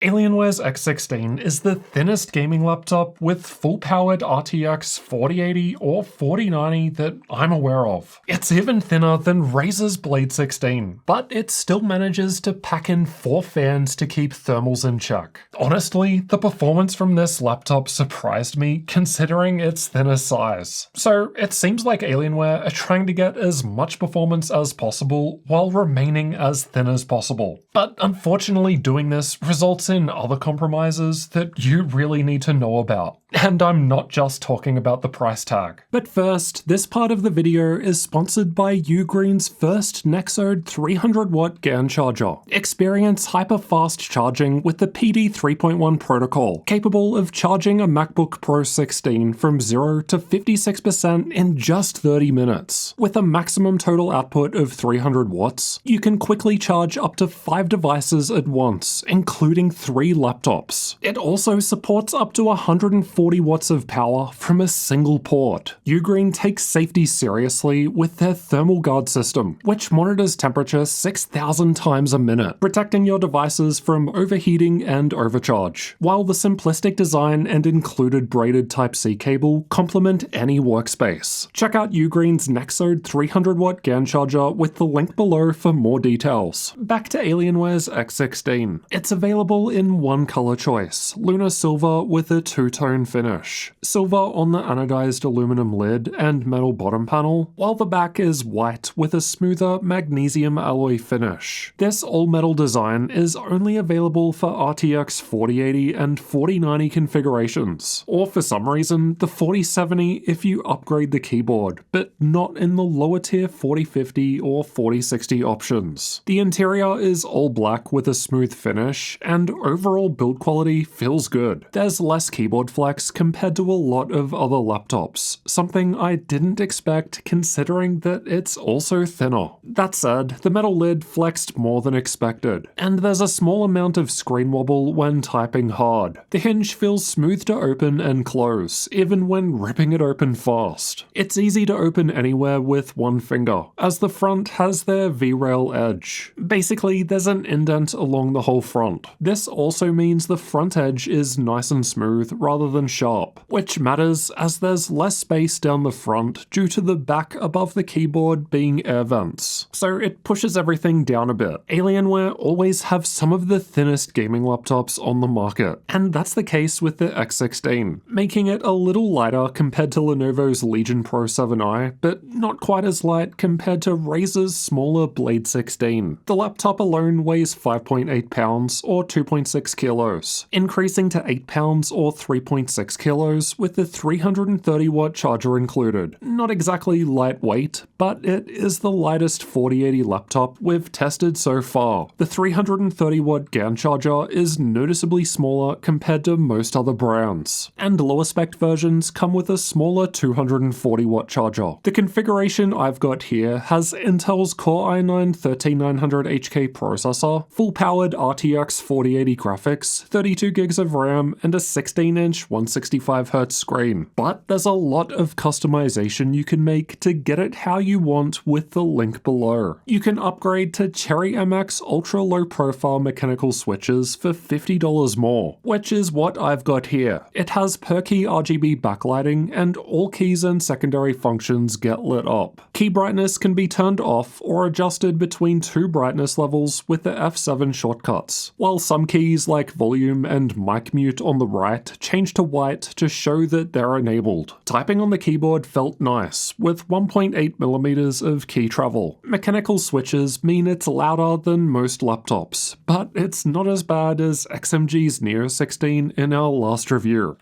Alienware's x16 is the thinnest gaming laptop with full-powered RTX 4080 or 4090 that I'm aware of. It's even thinner than Razer's Blade 16, but it still manages to pack in 4 fans to keep thermals in check. Honestly, the performance from this laptop surprised me considering its thinner size. So it seems like Alienware are trying to get as much performance as possible while remaining as thin as possible. But unfortunately doing this results in other compromises that you really need to know about. And I'm not just talking about the price tag. But first, this part of the video is sponsored by Ugreen's first Nexode 300-watt GAN charger. Experience hyper-fast charging with the PD 3.1 protocol, capable of charging a MacBook Pro 16 from 0 to 56% in just 30 minutes. With a maximum total output of 300 watts, you can quickly charge up to 5 devices at once, including 3 laptops. It also supports up to 140 watts of power from a single port. Ugreen takes safety seriously with their thermal guard system, which monitors temperature 6,000 times a minute, protecting your devices from overheating and overcharge, while the simplistic design and included braided Type-C cable complement any workspace. Check out Ugreen's Nexode 300-watt GAN charger with the link below for more details. Back to Alienware's x16. It's available in one color choice, lunar silver with a two-tone finish. Silver on the anodized aluminum lid and metal bottom panel, while the back is white with a smoother magnesium alloy finish. This all-metal design is only available for RTX 4080 and 4090 configurations, or for some reason the 4070 if you upgrade the keyboard, but not in the lower tier 4050 or 4060 options. The interior is all black with a smooth finish, and overall build quality feels good. There's less keyboard flex compared to a lot of other laptops, something I didn't expect considering that it's also thinner. That said, the metal lid flexed more than expected, and there's a small amount of screen wobble when typing hard. The hinge feels smooth to open and close, even when ripping it open fast. It's easy to open anywhere with one finger, as the front has their V-rail edge. Basically, there's an indent along the whole front. This also means the front edge is nice and smooth rather than sharp, which matters as there's less space down the front due to the back above the keyboard being air vents, so it pushes everything down a bit. Alienware always have some of the thinnest gaming laptops on the market, and that's the case with the x16, making it a little lighter compared to Lenovo's Legion Pro 7i, but not quite as light compared to Razer's smaller Blade 16. The laptop alone weighs 5.8 pounds or 2.6 kilos, increasing to 8 pounds or 3.6 kilos with the 330-watt charger included. Not exactly lightweight, but it is the lightest 4080 laptop we've tested so far. The 330-watt GAN charger is noticeably smaller compared to most other brands, and lower spec versions come with a smaller 240-watt charger. The configuration I've got here has Intel's Core i9-13900HK processor, full-powered RTX 4080 graphics, 32 gigs of RAM, and a 16-inch 165Hz screen. But there's a lot of customization you can make to get it how you want with the link below. You can upgrade to Cherry MX ultra low profile mechanical switches for $50 more, which is what I've got here. It has per key RGB backlighting and all keys and secondary functions get lit up. Key brightness can be turned off or adjusted between 2 brightness levels with the F7 shortcuts, while some keys like volume and mic mute on the right change to white to show that they're enabled. Typing on the keyboard felt nice, with 1.8mm of key travel. Mechanical switches mean it's louder than most laptops, but it's not as bad as XMG's Neo 16 in our last review.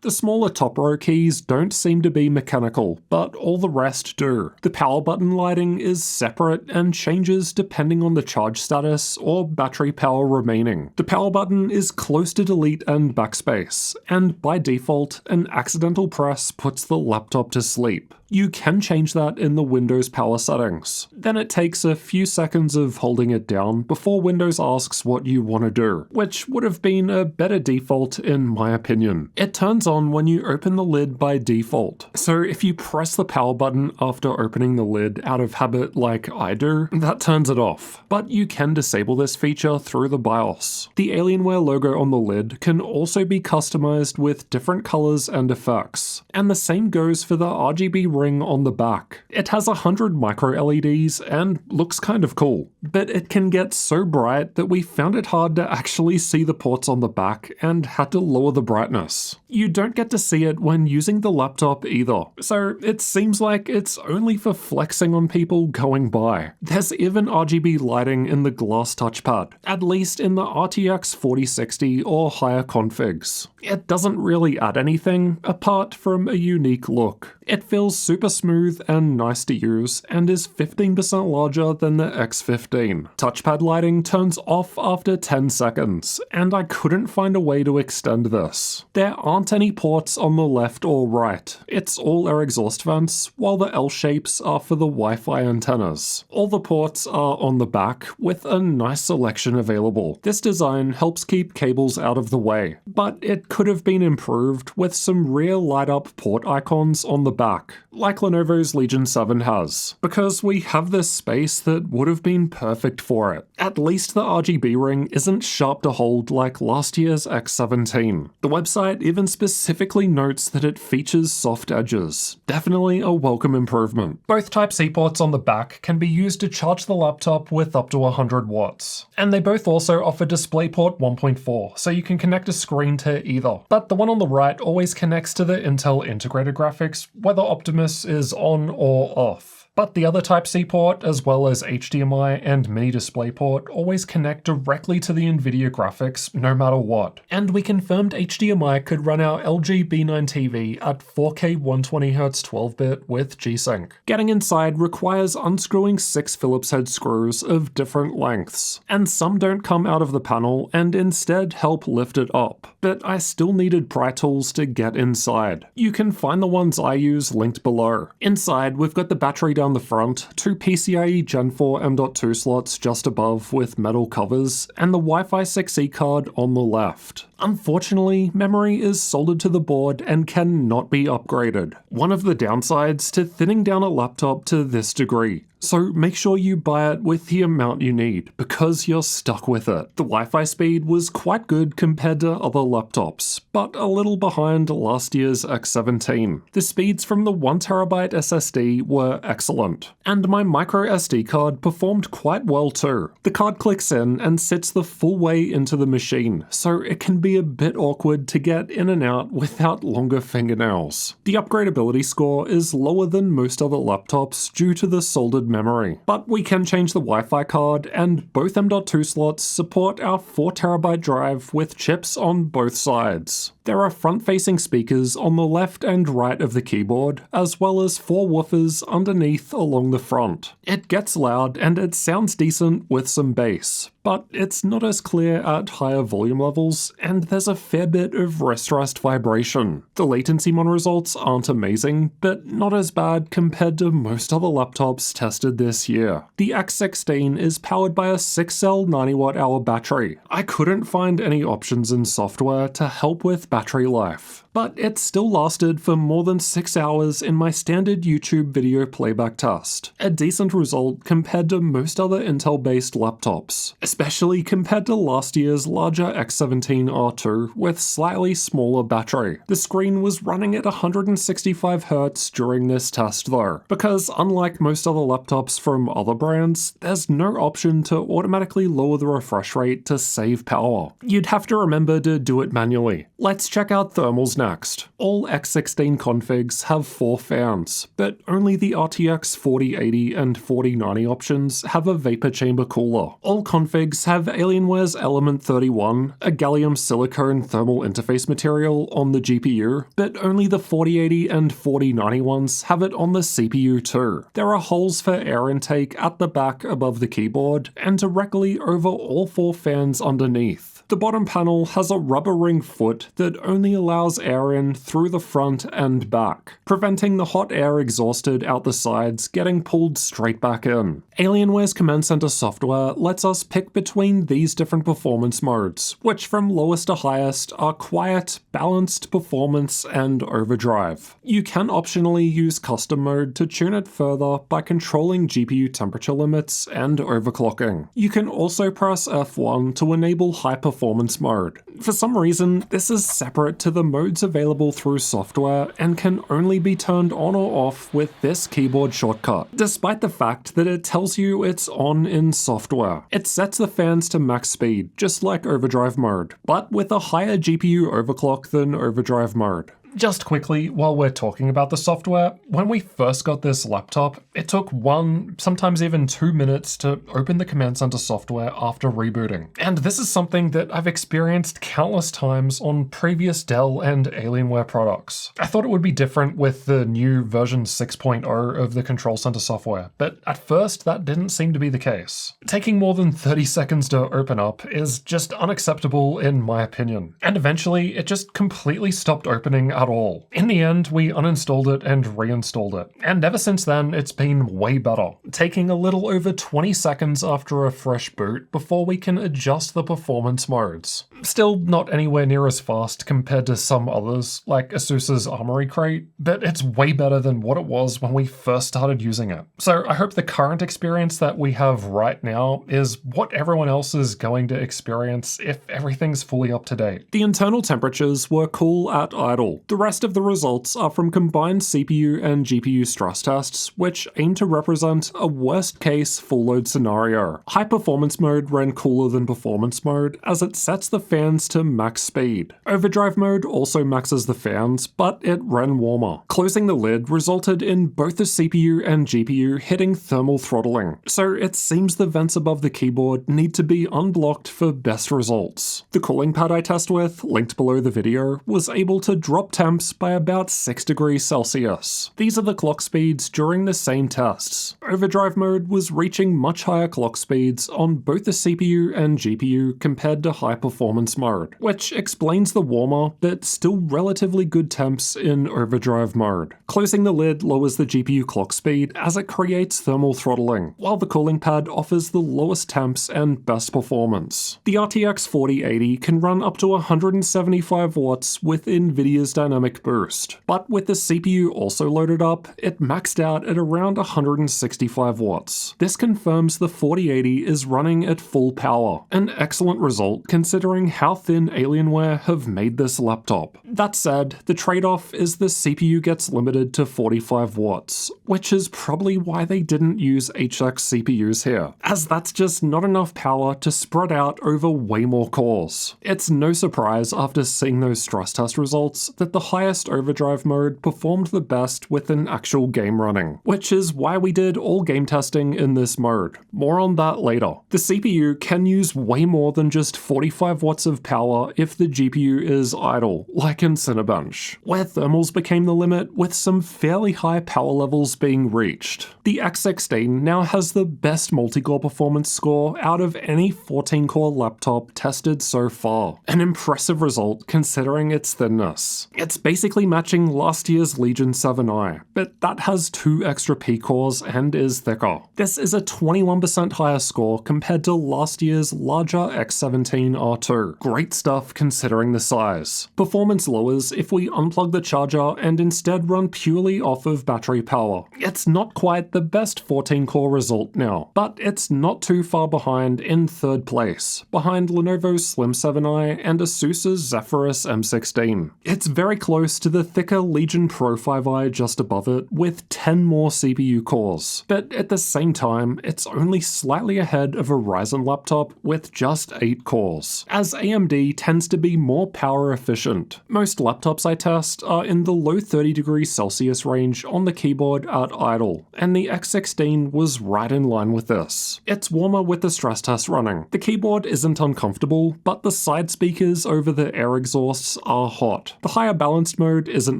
The smaller top row keys don't seem to be mechanical, but all the rest do. The power button lighting is separate and changes depending on the charge status or battery power remaining. The power button is close to delete and backspace, and by default, an accidental press puts the laptop to sleep. You can change that in the Windows power settings. Then it takes a few seconds of holding it down before Windows asks what you want to do, which would have been a better default in my opinion. It turns on when you open the lid by default. So if you press the power button after opening the lid out of habit like I do, that turns it off. But you can disable this feature through the BIOS. The Alienware logo on the lid can also be customized with different colors and effects. And the same goes for the RGB ring on the back. It has 100 micro LEDs and looks kind of cool, but it can get so bright that we found it hard to actually see the ports on the back and had to lower the brightness. You don't get to see it when using the laptop either, so it seems like it's only for flexing on people going by. There's even RGB lighting in the glass touchpad, at least in the RTX 4060 or higher configs. It doesn't really add anything apart from a unique look. It feels super smooth and nice to use, and is 15% larger than the X15. Touchpad lighting turns off after 10 seconds, and I couldn't find a way to extend this. There aren't any ports on the left or right. It's all air exhaust vents, while the L shapes are for the Wi-Fi antennas. All the ports are on the back, with a nice selection available. This design helps keep cables out of the way, but it could have been improved with some rear light-up port icons on the back, like Lenovo's Legion 7 has, because we have this space that would have been perfect for it. At least the RGB ring isn't sharp to hold like last year's X17. The website even specifically notes that it features soft edges. Definitely a welcome improvement. Both Type-C ports on the back can be used to charge the laptop with up to 100 watts. And they both also offer DisplayPort 1.4, so you can connect a screen to either. But the one on the right always connects to the Intel integrated graphics, whether Optimus is on or off. But the other Type-C port, as well as HDMI and mini DisplayPort, always connect directly to the NVIDIA graphics no matter what. And we confirmed HDMI could run our LG B9 TV at 4K 120Hz 12-bit with G-Sync. Getting inside requires unscrewing 6 Phillips head screws of different lengths, and some don't come out of the panel and instead help lift it up. But I still needed pry tools to get inside. You can find the ones I use linked below. Inside, we've got the battery down the front, 2 PCIe Gen 4 M.2 slots just above with metal covers, and the Wi-Fi 6E card on the left. Unfortunately, memory is soldered to the board and cannot be upgraded. One of the downsides to thinning down a laptop to this degree. So make sure you buy it with the amount you need, because you're stuck with it. The Wi-Fi speed was quite good compared to other laptops, but a little behind last year's X17. The speeds from the 1TB SSD were excellent, and my micro SD card performed quite well too. The card clicks in and sits the full way into the machine, so it can be a bit awkward to get in and out without longer fingernails. The upgradability score is lower than most other laptops due to the soldered memory, but we can change the Wi-Fi card, and both M.2 slots support our 4TB drive with chips on both sides. There are front-facing speakers on the left and right of the keyboard, as well as 4 woofers underneath along the front. It gets loud and it sounds decent with some bass, but it's not as clear at higher volume levels, and there's a fair bit of rest vibration. The Latencymon results aren't amazing, but not as bad compared to most other laptops tested this year. The X16 is powered by a 6-cell 90Wh battery. I couldn't find any options in software to help with battery life, but it still lasted for more than 6 hours in my standard YouTube video playback test. A decent result compared to most other Intel-based laptops, especially compared to last year's larger X17 R2 with slightly smaller battery. The screen was running at 165Hz during this test though, because unlike most other laptops from other brands, there's no option to automatically lower the refresh rate to save power. You'd have to remember to do it manually. Let's check out thermals next. All X16 configs have 4 fans, but only the RTX 4080 and 4090 options have a vapor chamber cooler. All configs have Alienware's Element 31, a gallium silicone thermal interface material on the GPU, but only the 4080 and 4090 ones have it on the CPU too. There are holes for air intake at the back above the keyboard and directly over all 4 fans underneath. The bottom panel has a rubber ring foot that only allows air in through the front and back, preventing the hot air exhausted out the sides getting pulled straight back in. Alienware's Command Center software lets us pick between these different performance modes, which from lowest to highest are quiet, balanced, performance, and overdrive. You can optionally use custom mode to tune it further by controlling GPU temperature limits and overclocking. You can also press F1 to enable high performance mode. For some reason, this is separate to the modes available through software and can only be turned on or off with this keyboard shortcut, despite the fact that it tells you it's on in software. It sets the fans to max speed, just like overdrive mode, but with a higher GPU overclock than overdrive mode. Just quickly, while we're talking about the software, when we first got this laptop, it took 1, sometimes even 2 minutes to open the Command Center software after rebooting. And this is something that I've experienced countless times on previous Dell and Alienware products. I thought it would be different with the new version 6.0 of the Control Center software, but at first that didn't seem to be the case. Taking more than 30 seconds to open up is just unacceptable in my opinion. And eventually, it just completely stopped opening at all. In the end, we uninstalled it and reinstalled it, and ever since then it's been way better, taking a little over 20 seconds after a fresh boot before we can adjust the performance modes. Still not anywhere near as fast compared to some others, like Asus's Armory Crate, but it's way better than what it was when we first started using it. So I hope the current experience that we have right now is what everyone else is going to experience if everything's fully up to date. The internal temperatures were cool at idle. The rest of the results are from combined CPU and GPU stress tests, which aim to represent a worst-case full-load scenario. High performance mode ran cooler than performance mode, as it sets the fans to max speed. Overdrive mode also maxes the fans, but it ran warmer. Closing the lid resulted in both the CPU and GPU hitting thermal throttling, so it seems the vents above the keyboard need to be unblocked for best results. The cooling pad I test with, linked below the video, was able to drop temps by about 6 degrees Celsius. These are the clock speeds during the same tests. Overdrive mode was reaching much higher clock speeds on both the CPU and GPU compared to high performance mode, which explains the warmer but still relatively good temps in overdrive mode. Closing the lid lowers the GPU clock speed as it creates thermal throttling, while the cooling pad offers the lowest temps and best performance. The RTX 4080 can run up to 175 watts with NVIDIA's dynamic boost, but with the CPU also loaded up, it maxed out at around 165 watts. This confirms the 4080 is running at full power, an excellent result considering how thin Alienware have made this laptop. That said, the trade-off is the CPU gets limited to 45 watts, which is probably why they didn't use HX CPUs here, as that's just not enough power to spread out over way more cores. It's no surprise after seeing those stress test results that the highest overdrive mode performed the best with an actual game running, which is why we did all game testing in this mode. More on that later. The CPU can use way more than just 45 watts of power if the GPU is idle, like in Cinebench, where thermals became the limit with some fairly high power levels being reached. The X16 now has the best multi-core performance score out of any 14-core laptop tested so far, an impressive result considering its thinness. It's basically matching last year's Legion 7i, but that has 2 extra P cores and is thicker. This is a 21% higher score compared to last year's larger X17 R2. Great stuff considering the size. Performance lowers if we unplug the charger and instead run purely off of battery power. It's not quite the best 14-core result now, but it's not too far behind in 3rd place, behind Lenovo's Slim 7i and Asus's Zephyrus M16. It's very close to the thicker Legion Pro 5i just above it, with 10 more CPU cores, but at the same time, it's only slightly ahead of a Ryzen laptop with just 8 cores, as AMD tends to be more power efficient. Most Most laptops I test are in the low 30 degrees Celsius range on the keyboard at idle, and the X16 was right in line with this. It's warmer with the stress test running. The keyboard isn't uncomfortable, but the side speakers over the air exhausts are hot. The higher balanced mode isn't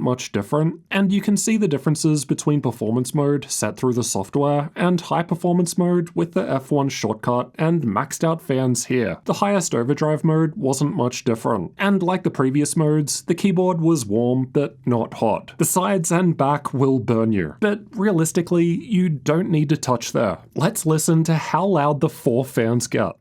much different, and you can see the differences between performance mode set through the software and high performance mode with the F1 shortcut and maxed out fans here. The highest overdrive mode wasn't much different, and like the previous modes, the keyboard was warm but not hot. The sides and back will burn you, but realistically, you don't need to touch there. Let's listen to how loud the 4 fans get.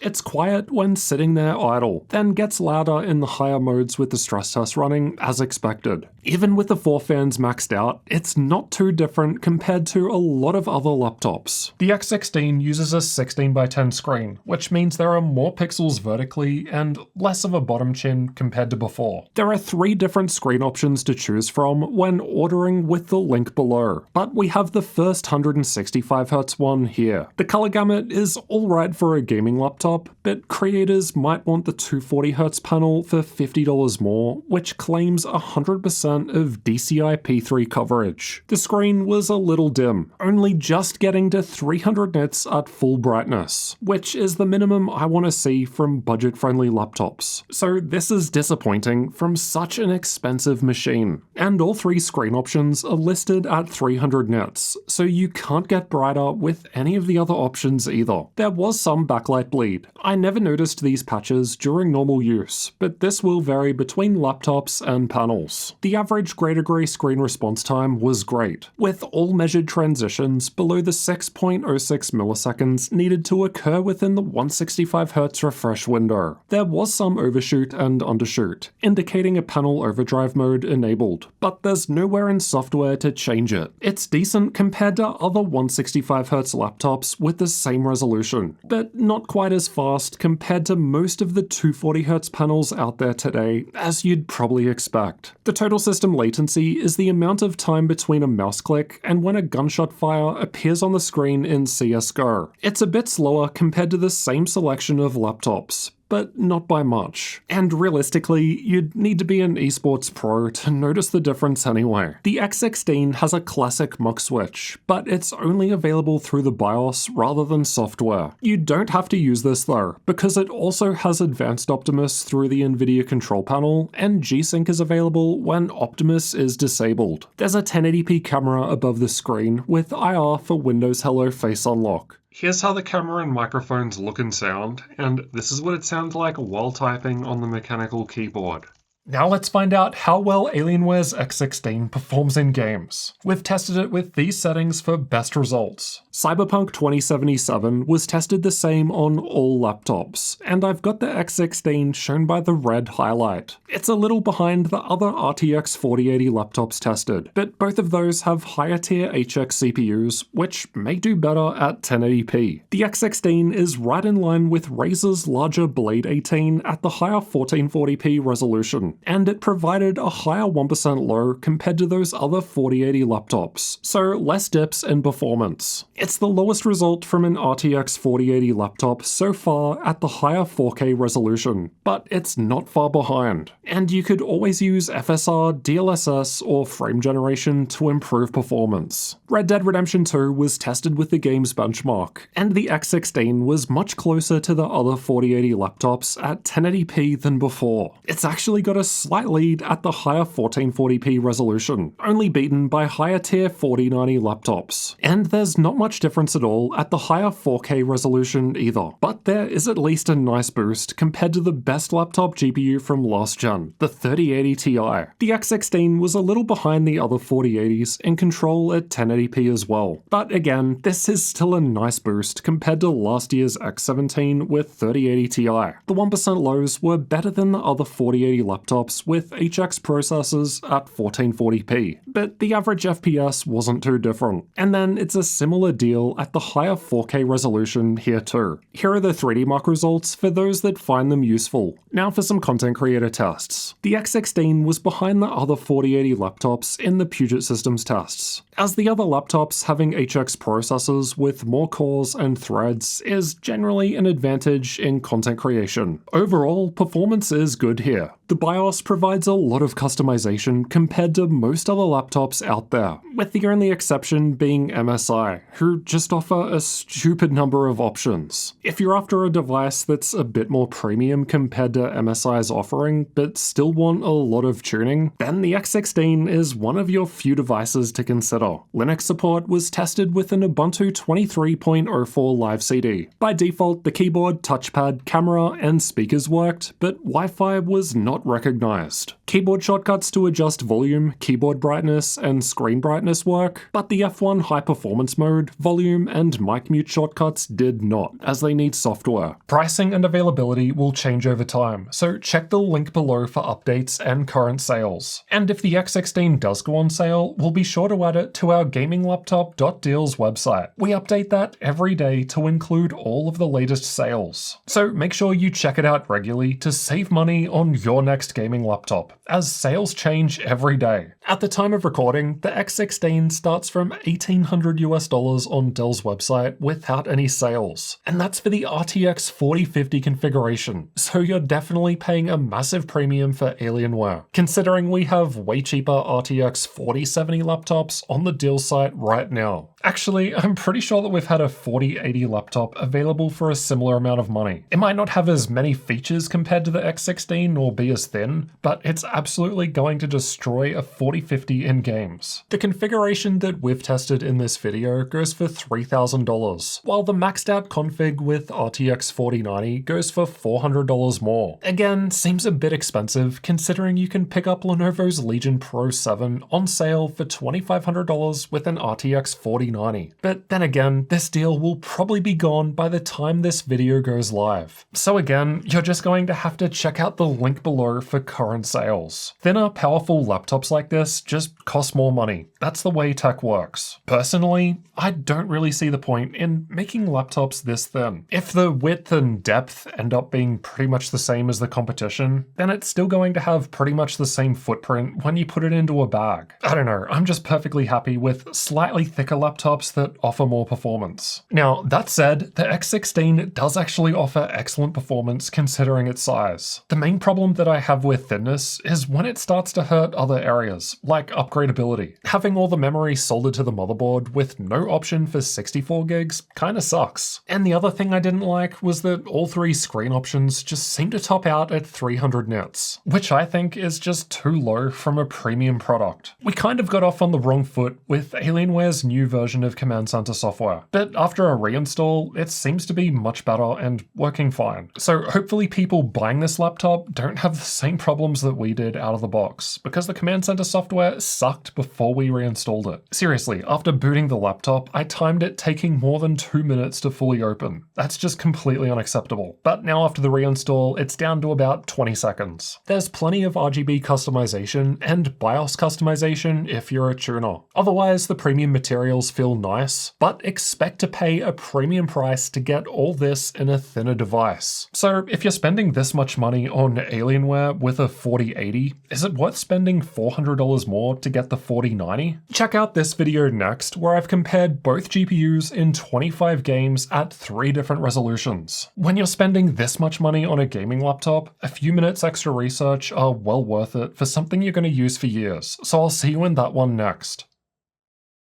It's quiet when sitting there idle, then gets louder in the higher modes with the stress test running, as expected. Even with the 4 fans maxed out, it's not too different compared to a lot of other laptops. The X16 uses a 16x10 screen, which means there are more pixels vertically and less of a bottom chin compared to before. There are 3 different screen options to choose from when ordering with the link below, but we have the first 165Hz one here. The color gamut is alright for a gaming laptop, but creators might want the 240Hz panel for $50 more, which claims 100% of DCI-P3 coverage. The screen was a little dim, only just getting to 300 nits at full brightness, which is the minimum I want to see from budget-friendly laptops. So this is disappointing from such an expensive machine. And all 3 screen options are listed at 300 nits, so you can't get brighter with any of the other options either. There was some backlight bleed. I never noticed these patches during normal use, but this will vary between laptops and panels. The average greater gray screen response time was great, with all measured transitions below the 6.06 milliseconds needed to occur within the 165Hz refresh window. There was some overshoot and undershoot, indicating a panel overdrive mode enabled, but there's nowhere in software to change it. It's decent compared to other 165Hz laptops with the same resolution, but not quite as fast compared to most of the 240Hz panels out there today, as you'd probably expect. The total system latency is the amount of time between a mouse click and when a gunshot fire appears on the screen in CSGO. It's a bit slower compared to the same selection of laptops, but not by much. And realistically, you'd need to be an esports pro to notice the difference anyway. The X16 has a classic mux switch, but it's only available through the BIOS rather than software. You don't have to use this though, because it also has advanced Optimus through the NVIDIA control panel, and G-Sync is available when Optimus is disabled. There's a 1080p camera above the screen with IR for Windows Hello Face Unlock. Here's how the camera and microphones look and sound, and this is what it sounds like while typing on the mechanical keyboard. Now let's find out how well Alienware's X16 performs in games. We've tested it with these settings for best results. Cyberpunk 2077 was tested the same on all laptops, and I've got the X16 shown by the red highlight. It's a little behind the other RTX 4080 laptops tested, but both of those have higher tier HX CPUs, which may do better at 1080p. The X16 is right in line with Razer's larger Blade 18 at the higher 1440p resolution, and it provided a higher 1% low compared to those other 4080 laptops, so less dips in performance. It's the lowest result from an RTX 4080 laptop so far at the higher 4K resolution, but it's not far behind. And you could always use FSR, DLSS, or frame generation to improve performance. Red Dead Redemption 2 was tested with the game's benchmark, and the X16 was much closer to the other 4080 laptops at 1080p than before. It's actually got a slight lead at the higher 1440p resolution, only beaten by higher tier 4090 laptops. And there's not much difference at all at the higher 4K resolution either, but there is at least a nice boost compared to the best laptop GPU from last gen, the 3080 Ti. The X16 was a little behind the other 4080s in control at 1080p as well, but again, this is still a nice boost compared to last year's X17 with 3080 Ti. The 1% lows were better than the other 4080 laptops laptops with HX processors at 1440p, but the average FPS wasn't too different. And then it's a similar deal at the higher 4K resolution here too. Here are the 3D mark results for those that find them useful. Now for some content creator tests. The X16 was behind the other 4080 laptops in the Puget Systems tests, as the other laptops having HX processors with more cores and threads is generally an advantage in content creation. Overall, performance is good here. The BIOS provides a lot of customization compared to most other laptops out there, with the only exception being MSI, who just offer a stupid number of options. If you're after a device that's a bit more premium compared to MSI's offering, but still want a lot of tuning, then the X16 is one of your few devices to consider. Linux support was tested with an Ubuntu 23.04 live CD. By default, the keyboard, touchpad, camera, and speakers worked, but Wi-Fi was not recognized. Keyboard shortcuts to adjust volume, keyboard brightness, and screen brightness work, but the F1 high performance mode, volume, and mic mute shortcuts did not, as they need software. Pricing and availability will change over time, so check the link below for updates and current sales. And if the X16 does go on sale, we'll be sure to add it to our gaminglaptop.deals website. We update that every day to include all of the latest sales. So make sure you check it out regularly to save money on your next gaming laptop, as sales change every day. At the time of recording, the X16 starts from $1,800 US on Dell's website without any sales, and that's for the RTX 4050 configuration, so you're definitely paying a massive premium for Alienware, considering we have way cheaper RTX 4070 laptops on the deal site right now. Actually, I'm pretty sure that we've had a 4080 laptop available for a similar amount of money. It might not have as many features compared to the X16 or be as thin, but it's absolutely going to destroy a 4050 in games. The configuration that we've tested in this video goes for $3,000, while the maxed out config with RTX 4090 goes for $400 more. Again, seems a bit expensive considering you can pick up Lenovo's Legion Pro 7 on sale for $2,500 with an RTX 4090. But then again, this deal will probably be gone by the time this video goes live. So again, you're just going to have to check out the link below for current sales. Thinner, powerful laptops like this just cost more money. That's the way tech works. Personally, I don't really see the point in making laptops this thin. If the width and depth end up being pretty much the same as the competition, then it's still going to have pretty much the same footprint when you put it into a bag. I don't know, I'm just perfectly happy with slightly thicker laptops that offer more performance. Now, that said, the X16 does actually offer excellent performance considering its size. The main problem that I have with thinness is when it starts to hurt other areas, like upgradability. Having all the memory soldered to the motherboard with no option for 64 gigs kinda sucks. And the other thing I didn't like was that all three screen options just seem to top out at 300 nits, which I think is just too low from a premium product. We kind of got off on the wrong foot with Alienware's new version of Command Center software, but after a reinstall, it seems to be much better and working fine. So hopefully people buying this laptop don't have the same problems that we did out of the box, because the Command Center software sucked before we reinstalled it. Seriously, after booting the laptop, I timed it taking more than 2 minutes to fully open. That's just completely unacceptable. But now after the reinstall, it's down to about 20 seconds. There's plenty of RGB customization and BIOS customization if you're a tuner. Otherwise, the premium materials feel nice, but expect to pay a premium price to get all this in a thinner device. So if you're spending this much money on Alienware with a 4080, is it worth spending $400 more to get the 4090? Check out this video next, where I've compared both GPUs in 25 games at 3 different resolutions. When you're spending this much money on a gaming laptop, a few minutes extra research are well worth it for something you're going to use for years, so I'll see you in that one next.